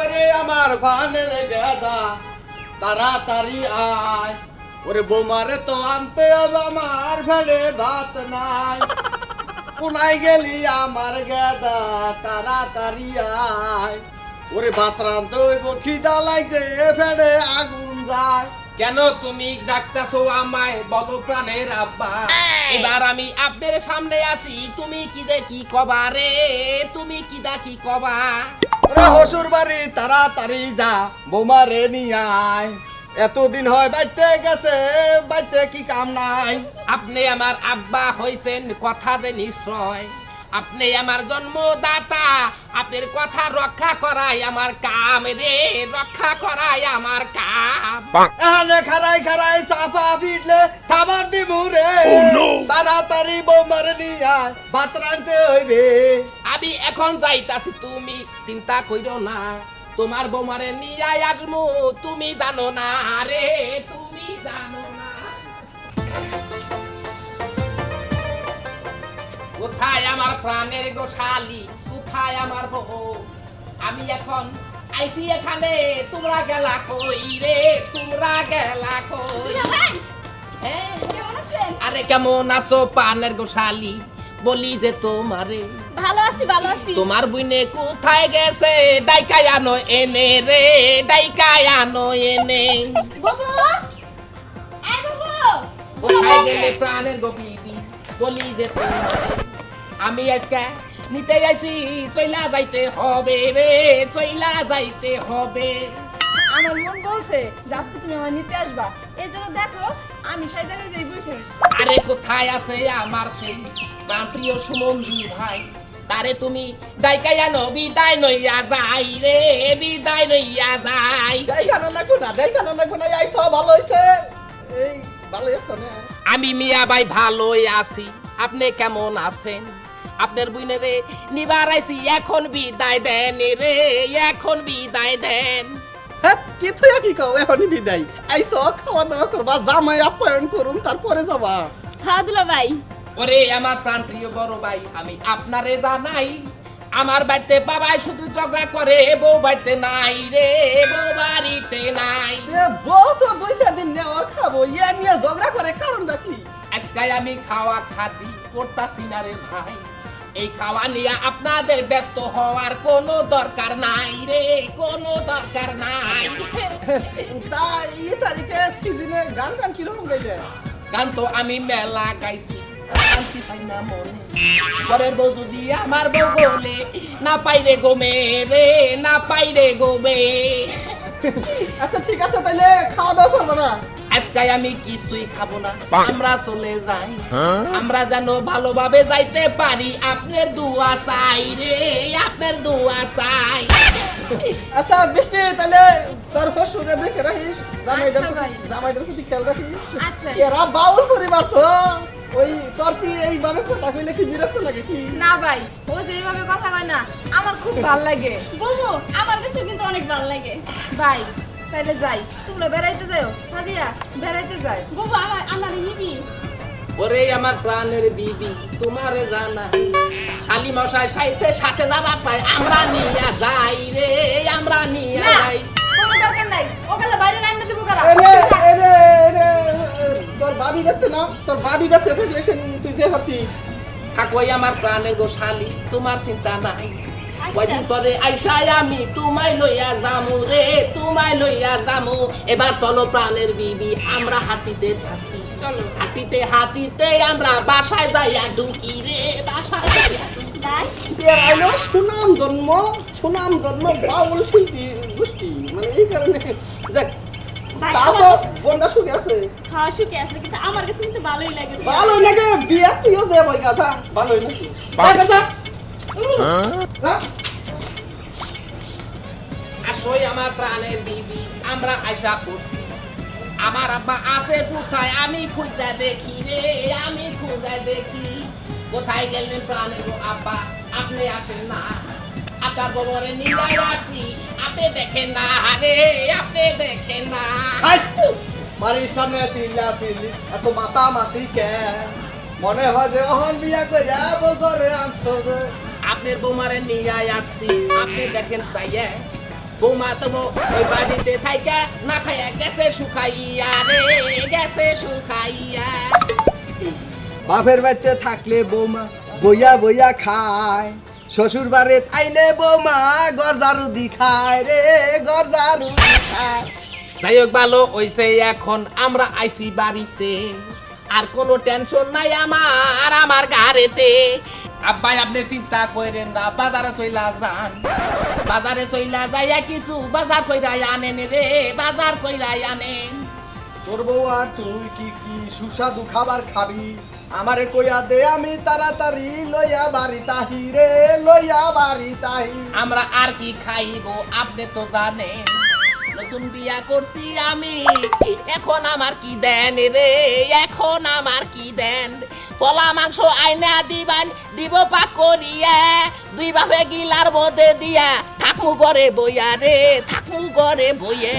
ওরে আমার ভানের গাদা তাড়াতাড়ি আয় ওরে বোমারে তো আনতে হবে আমার ভেড়ে ভাত নাই কোনায় গেলি আমার গাদা তাড়াতাড়ি আয় ওরে ভাত রান্ধতে হইব খিদা লাগছে ভেড়ে আগুন যায়। কেন তুমি ডাকতাছো আমায় বলো প্রাণের আব্বা? এবার আমি আপনার সামনে আসি, তুমি কি যে কি কবা রে, তুমি কি দা কি কবা? ওরে হসুর বাড়ি তাড়াতাড়ি যা বোমারে নিয়ে আয় এতদিন হয় বাইতে গেছে বাইতে কি কাম নাই। আপনি আমার আব্বা হইছেন কথা যে নিশ্চয়, আপনি আমার জন্মদাতা, আপনার কথা রক্ষা করাই আমার কাম রে, রক্ষা করাই আমার কাম। এখানে খারাই খারাই সাফা ফিটলে খাবার দিমু রে তাড়াতাড়ি বোমারে নিয়ে আয় ভাত রাঁধতে হইবে। আমি এখন যাইতাছি, তুমি চিন্তা কইরো না, তোমার বোমারে নিয়ে আসমু, তুমি জানো না রে, তুমি জানো না। কোথায় আমার প্রাণের গোশালি, কোথায় আমার বউ? আমি এখন আইছি এখানে, তোমরা গেলা কই রে, তোমরা গেলা কই? হ্যাঁ, আরে কেমন আছো প্রাণের গোশালি? বলি যে তোমারে ভালো আছি ভালো আছি। তোমার বুইনে কোথায় গেছে, ডাইকায় আনো এনে রে, ডাইকায় আনো এনে। বাবু আই বাবু কোথায় গেলে প্রাণের গোপিবি? বলি যে তোমারে আমি আজকে নিতে আইছি, চইলা যাইতে হবে রে, চইলা যাইতে হবে। আমার মন বলছে যে আজকে তুমি আমার নিতে আসবা, এই জন্য দেখো আমি সেই জায়গায় যাই বসে রইছি। আরে কোথায় আছে আমার সেই প্রাণপ্রিয় সুমন্দি ভাই, তারে তুমি ডাইকায় আনো, বিদায় নইয়া যাই রে, বিদায় নইয়া যাই। দেখানো লাগবো না আইসো ভালো হইছে এই ভালো হইছে না। আমি মিয়া ভাই ভালোই আছি, আপনি কেমন আছেন? আপনার বুইনে রে নিবার আইছি, এখন বিদায় দেন রে, এখন বিদায় দেন। হ্যাঁ কি তুই কি কও এখনই বিদায় আইসো খাওয়া দাওয়া করবা জামাই আপ্যায়ন করুম তারপরে যাবা। হ্যাঁ দুলা ভাই। ওরে আমার প্রাণপ্রিয় বড় ভাই, আমি আপনারে জানাই, আমার বাড়িতে বাবাই শুধু ঝগড়া করে, বউ বাড়িতে নাই রে, বউ বাড়িতে নাই। এ বউ তো 2-4 দিন নেওয়ার খাবো ইয়া নিয়ে ঝগড়া করে কারণটা কি? আজকে আমি খাওয়া খাদি করতাছি না রে ভাই, এই খাওয়া নিয়ে আপনাদের ব্যস্ত হওয়ার কোনো দরকার নাই রে, কোনো দরকার নাই। তা এই তারিখে সিজনে গান গান কিরকম গাইলে? গান তো আমি মেলা গাইছি, শান্তি পাই না মনে, পরের বউ যদি আমার বউ বলে, না পাইরে গোমে রে, না পাইরে গোমে। আচ্ছা ঠিক আছে তাইলে খাওয়া দাওয়া করবো না? আজকে আমি কিছুই খাবো না, আমরা চলে যাই, আমরা যেন ভালোভাবে যাইতে পারি, আপনার দোয়া চাই রে, আপনার দোয়া চাই। আচ্ছা বৃষ্টি তাইলে তোর হসুরে দেখে রাখিস, আচ্ছা ভাই। জামাইটার প্রতি খেয়াল রাখিস। আচ্ছা। এরা বাউল পরিবার তো ওই তোর কি এইভাবে কথা কইলে কি বিরক্ত লাগে কি? না ভাই, ও যেভাবে কথা কয় না আমার খুব ভালো লাগে। বাবু আমার কাছে কিন্তু অনেক ভালো লাগে। ভাই তাইলে যাই, তোমরা বেড়াইতে যাও, সাদিয়া বেড়াইতে যাই। বাবু আমার নিবি? ওরে আমার প্রাণের বিবি তোমারে জানাই, শালি মশাই সাইতে সাথে যাবার চাই, আমরা নিয়ে যাই রে, আমরা নিয়ে না যাই। কোনো দরকার নাই, ওগুলো বাইরে রান্না দেবো কারা? এনে এনে এনে তোর বাবি বেতে না, তোর বাবি বেতে থাকলে সে তুই যে ভাবতি। থাকোই আমার প্রাণের গো শালি, তোমার চিন্তা নাই, কয়দিন পরে আইসাই আমি তোমায় লইয়া যামু রে, তোমায় লইয়া যামু। এবার চলো প্রাণের বিবি আমরা হাঁটিতে থাকি, চলো হাঁটিতে হাঁটিতে আমরা বাসায় যাইয়া ঢুকি রে, বাসায় যাইয়া ঢুকি। এর আইলো সুনাম জন্ম বাউল শিল্পী গোষ্ঠী মানে এই কারণে যাক ভাই, তাও তো বন্ধা সুখে আছে। হ্যাঁ সুখে আছে, কিন্তু আমার কাছে কিন্তু ভালোই লাগে। ভালোই লাগে বিয়া তুইও যে বই গাছা ভালোই নাকি যা হ্যাঁ আসই আমার প্রাণের বিবি আমরা আশা করছি, আমার আব্বা আছে কোথায় আমি খুঁজে দেখি রে, আমি খুঁজে দেখি। কোথায় গেলেন প্রাণের গো আব্বা, আপনি আসেন না, আপনার ববরে নিয়ে আসি, আপনি দেখেন না রে, আপনি দেখেন না। হাই বাড়ির সামনে চিল্লা চিল্লি এত মাথা মাতি কে মনে হয় যে অহন বিয়া কইরা বগরে আনছো রে। আপনার বৌমারে নিয়ে আসছি, আপনি দেখেন চাইয়ে, বৌমা তো ওই বাড়িতে থাইকা না খাইয়া গেছে শুকাইয়া রে, গেছে শুকাইয়া। বাপের বাড়িতে থাকলে বৌমা বইয়া বইয়া খায়, শ্বশুর বাড়িতে আইলে বৌমা গরজারুদি খায় রে, গরজারুদি খায়। যাই হোক ভালো হইছে এখন আমরা আইছি বাড়িতে, আর কোনো টেনশন নাই আমার গাড়িতে। আব্বাই আপনি চিন্তা করেন না, বাজারে চইলা যান, বাজারে চইলা যাইয়া কিছু বাজার কইরা আনেন রে, বাজার কইরা আনেন। তোর বউ আর তুই কি কি সুস্বাদু খাবার খাবি, আমারে কইয়া দে আমি তাড়াতাড়ি লইয়া বাড়ি তাহি রে, লইয়া বাড়ি তাহি। আমরা আর কি খাইবো আপনি তো জানেন, নতুন বিয়া করছি আমি, এখন আমার কি দেন রে, এখন আমার কি দেন? পলা মাংস আইনা দিবান, দিব পাক করিয়া, দুই বাপে গিলার মধ্যে দিয়া থাকমু ঘরে বইয়া রে, থাকমু ঘরে বইয়ে।